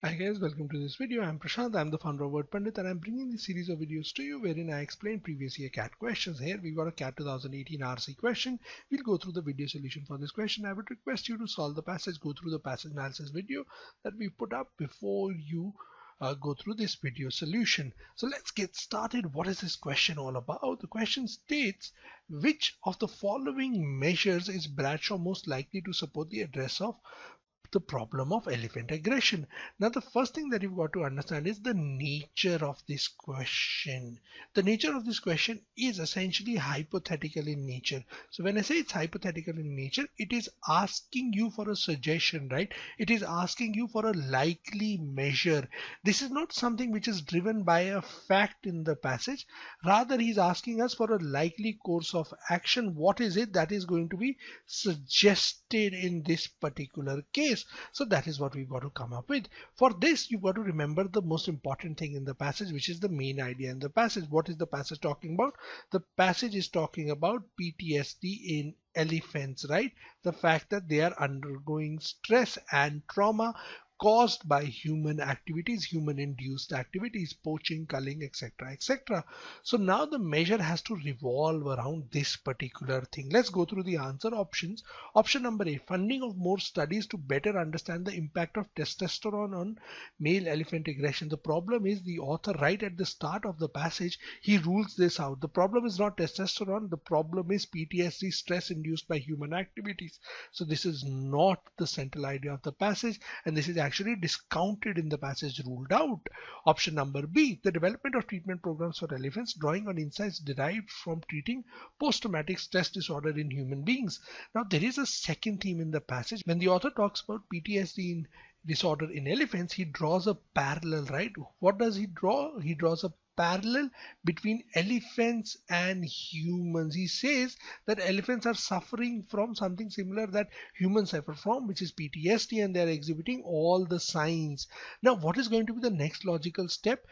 Hi guys, welcome to this video. I'm Prashant, I'm the founder of Word Pandit, and I'm bringing this series of videos to you wherein I explain previous year CAT questions. Here we've got a CAT 2018 RC question. We'll go through the video solution for this question. I would request you to solve the passage, go through the passage analysis video that we put up before you go through this video solution. So let's get started. What is this question all about? The question states, which of the following measures is Bradshaw most likely to support the address of the problem of elephant aggression? Now, the first thing that you've got to understand is the nature of this question. The nature of this question is essentially hypothetical in nature. So when I say it's hypothetical in nature, it is asking you for a suggestion, right? It is asking you for a likely measure. This is not something which is driven by a fact in the passage. Rather, he's asking us for a likely course of action. What is it that is going to be suggested in this particular case? So that is what we've got to come up with. For this, you've got to remember the most important thing in the passage, which is the main idea in the passage. What is the passage talking about? The passage is talking about PTSD in elephants, right? The fact that they are undergoing stress and trauma caused by human activities, human induced activities, poaching, culling, etc., etc. So now the measure has to revolve around this particular thing. Let's go through the answer options. Option number A, funding of more studies to better understand the impact of testosterone on male elephant aggression. The problem is the author right at the start of the passage, he rules this out. The problem is not testosterone, the problem is PTSD, stress induced by human activities. So this is not the central idea of the passage, and this is actually discounted in the passage, ruled out. Option number B, the development of treatment programs for elephants, drawing on insights derived from treating post-traumatic stress disorder in human beings. Now there is a second theme in the passage. When the author talks about PTSD in disorder in elephants, he draws a parallel, right? What does he draw? He draws a parallel between elephants and humans. He says that elephants are suffering from something similar that humans suffer from, which is PTSD, and they are exhibiting all the signs. Now, what is going to be the next logical step?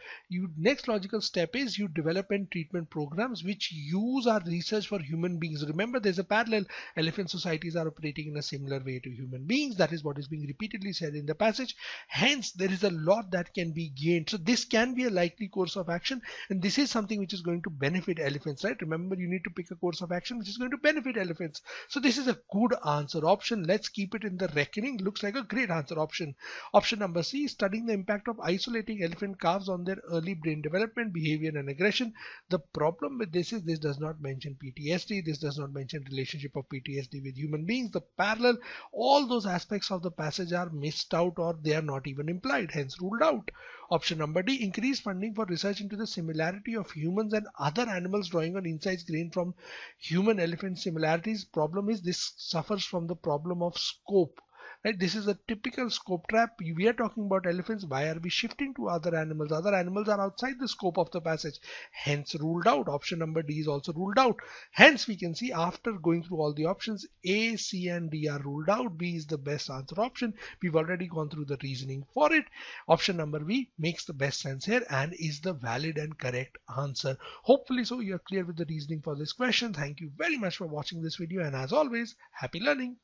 Next logical step is you develop and treatment programs which use our research for human beings. Remember, there's a parallel. Elephant societies are operating in a similar way to human beings. That is what is being repeatedly said in the passage. Hence, there is a lot that can be gained. So this can be a likely course of action, and this is something which is going to benefit elephants, right? Remember, you need to pick a course of action which is going to benefit elephants. So this is a good answer option. Let's keep it in the reckoning. Looks like a great answer option. Option number C, studying the impact of isolating elephant calves on their early brain development, behavior and aggression. The problem with this is this does not mention PTSD. This does not mention relationship of PTSD with human beings. The parallel, all those aspects of the passage are missed out, or they are not even implied, hence ruled out. Option number D, increase funding for research into the similarity of humans and other animals, drawing on insights gained from human elephant similarities. Problem is this suffers from the problem of scope. Right? This is a typical scope trap. We are talking about elephants. Why are we shifting to other animals? Other animals are outside the scope of the passage, hence ruled out. Option number D is also ruled out. Hence, we can see after going through all the options, A, C, and D are ruled out. B is the best answer option. We've already gone through the reasoning for it. Option number B makes the best sense here and is the valid and correct answer. Hopefully, so you are clear with the reasoning for this question. Thank you very much for watching this video, and as always, happy learning.